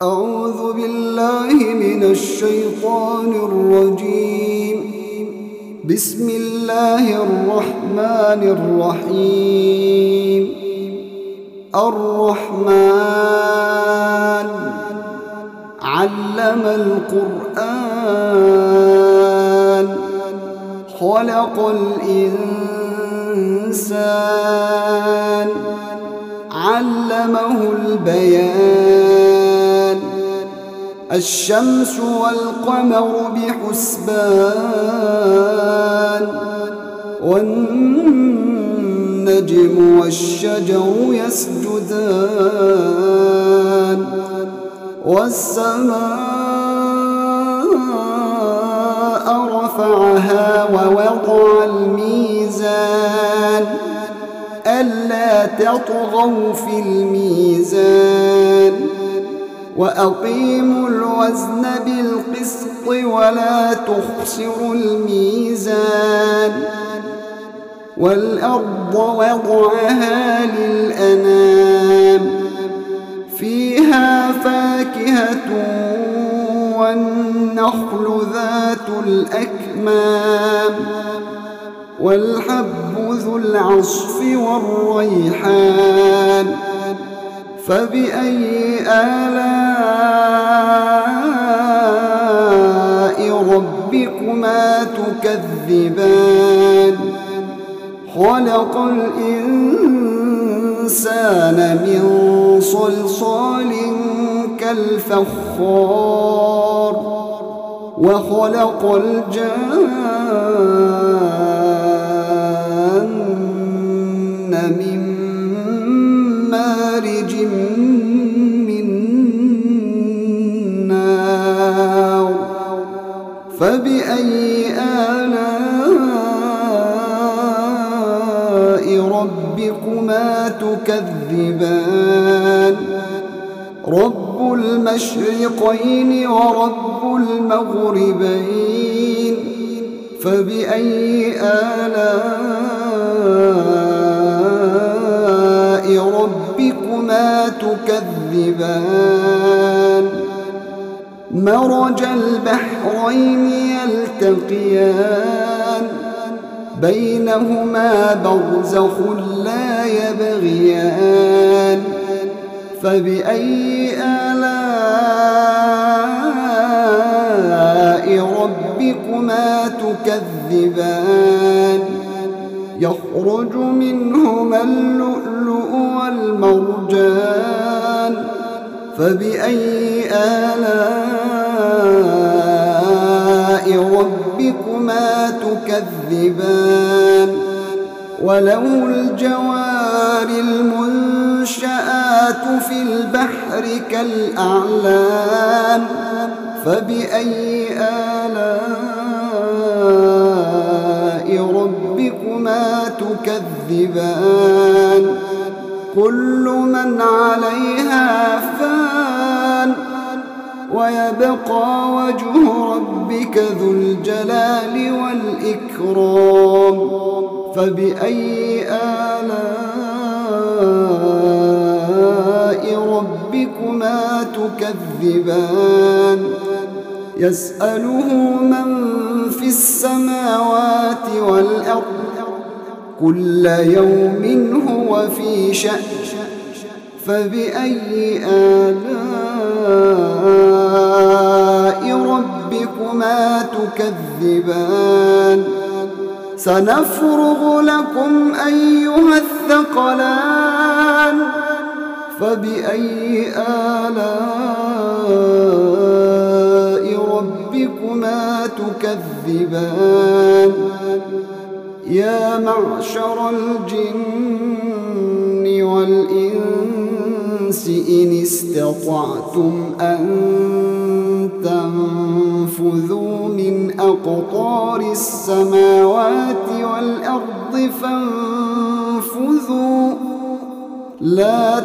أعوذ بالله من الشيطان الرجيم. بسم الله الرحمن الرحيم. الرحمن علم القرآن خلق الإنسان علمه البيان الشمس والقمر بحسبان والنجم والشجر يسجدان والسماء رفعها ووضع الميزان ألا تطغوا في الميزان وأقيموا الوزن بالقسط ولا تخسروا الميزان والأرض وضعها للأنام فيها فاكهة والنخل ذات الأكمام والحب ذو العصف والريحان فبأي آلاء ربكما تكذبان خلق الإنسان من صلصال كالفخار وخلق الجان من مارج من نار فبأي آلاء ربكما تكذبان رب المشرقين ورب المغربين فبأي آلاء ربكما تكذبان مرج البحرين يلتقيان بينهما برزخ لا يبغيان فبأي آلاء ربكما تكذبان يخرج منهما اللؤلؤ والمرجان فبأي آلاء ربكما تكذبان وله الجوار المنشآت في البحر كالأعلام فبأي آلاء ربكما تكذبان كل من عليها فان ويبقى وجه ربك ذو الجلال والإكرام فبأي آلاء ربكما تكذبان يسأله من في السماوات والأرض كل يوم هو في شأن فبأي آلاء ربكما تكذبان سنفرغ لكم أيها الثقلان فبأي آلاء ربكما تكذبان يا معشر الجن والإنس إن استطعتم أن تنفذوا من أقطار السماوات والأرض فانفذوا لا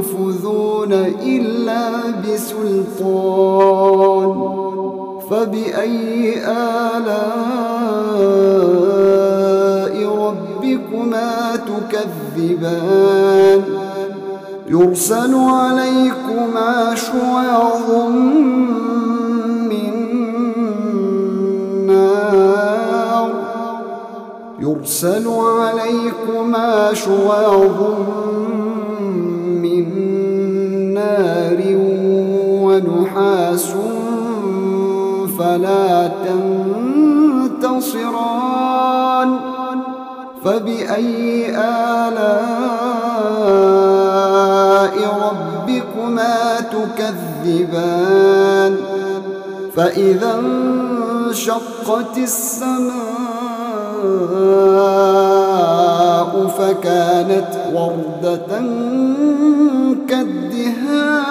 تنفذون إلا بسلطان فبأي آلاء ربكما تكذبان يرسل عليكما شواظ من نار يرسل عليكما شواظ من نار ونحاس فلا تنتصران فبأي آلاء ربكما تكذبان فإذا انشقت السماء فكانت وردة كالدهان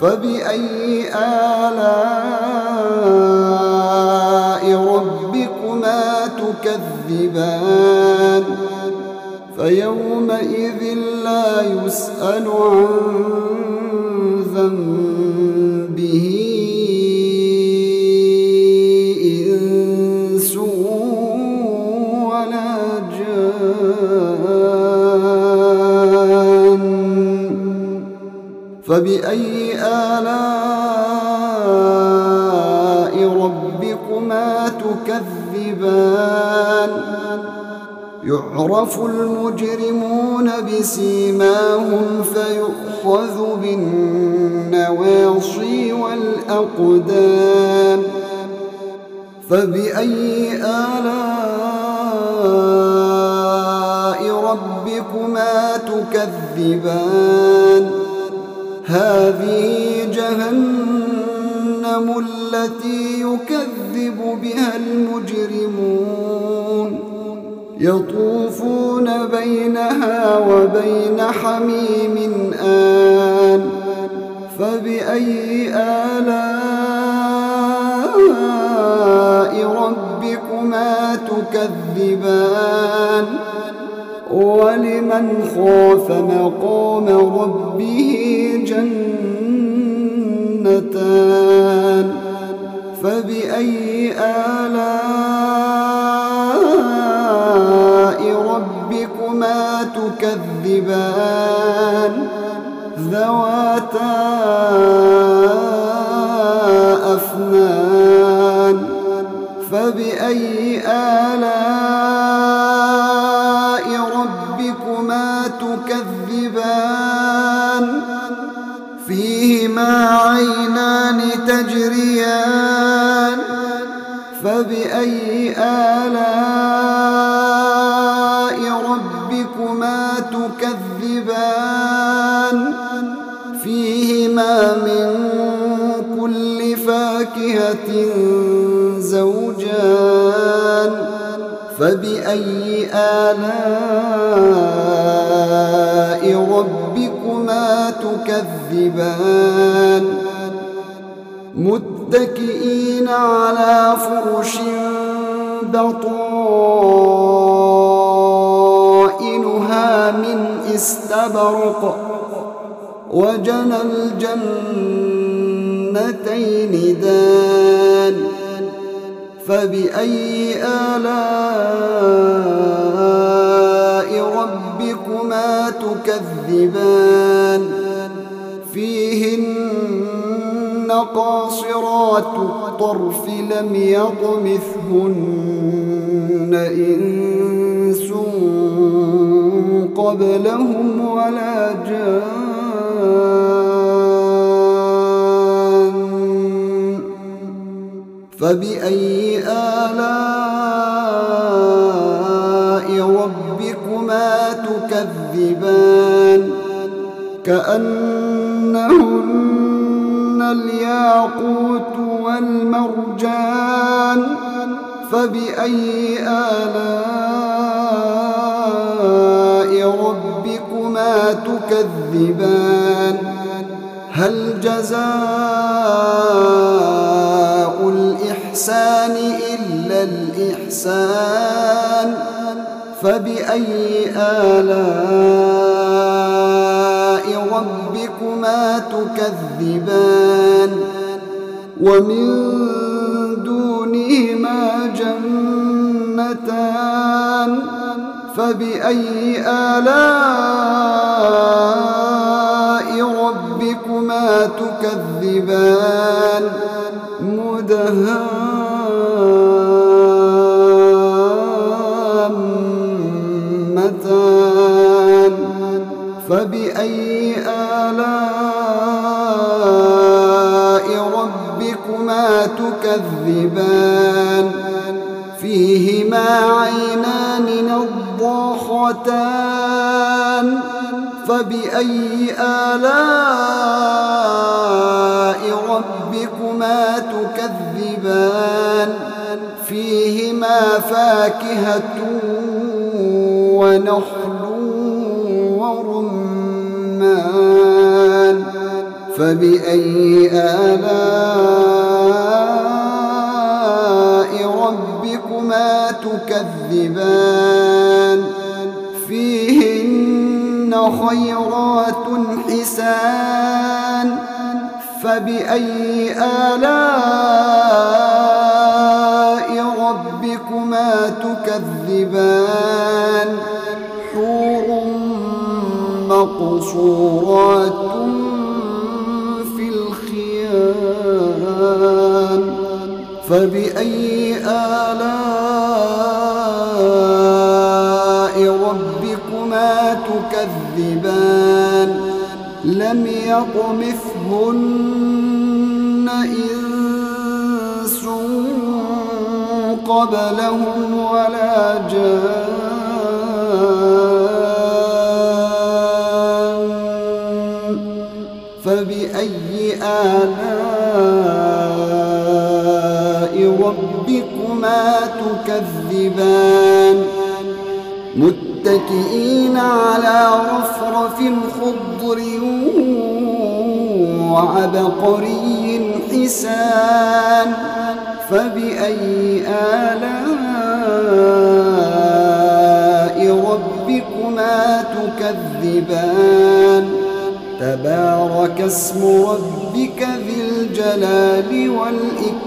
فبأي آلاء ربكما تكذبان فيومئذ لا يسأل عن ذنبه إنس ولا جان فبأي آلاء ربكما تكذبان يعرف المجرمون بسيماهم فيؤخذ بالنواصي والأقدام فبأي آلاء ربكما تكذبان هذه جهنم التي يكذب بها المجرمون يطوفون بينها وبين حميم آن فبأي آلاء ربكما تكذبان ولمن خاف مقام ربه جنتان فبأي آلاء ربكما تكذبان ذواتا أفنان فبأي آلاء ربكما تكذبان فيهما عينان تجريان فبأي آلاء ربكما تكذبان فيهما من كل فاكهة زوجان فبأي آلاء ربكما تكذبان متكئين على فرش بطائنها من استبرق وجنى الجنتين دان فبأي آلاء ربكما تكذبان فيهن قاصرات الطرف لم يطمثهن إنس قبلهم ولا جان فبأي آلاء ربكما تكذبان كأنهن الياقوت والمرجان فبأي آلاء ربكما تكذبان هل جزاء الإحسان إلا الإحسان فبأي آلاء ربكما تكذبان ومن دونهما جنتان فبأي آلاء ربكما تكذبان مدهامتان فبأي آلاء ربكما تكذبان فيهما عينان نضاختان فبأي آلاء ربكما تكذبان فيهما فاكهة ونخل ورمان فبأي آلاء ربكما تكذبان فيهن خيرات حسان فبأي آلاء ربكما تكذبان حور مقصورات في الخيام فبأي آلاء ربكما تكذبان لم يطمثهن إنس قبلهم ولا جان فبأي آلاء ربكما تكذبان متكئين على رفرف خضر وعبقري حسان فبأي آلاء ربكما تكذبان تبارك اسم ربك ذي الجلال والإكرام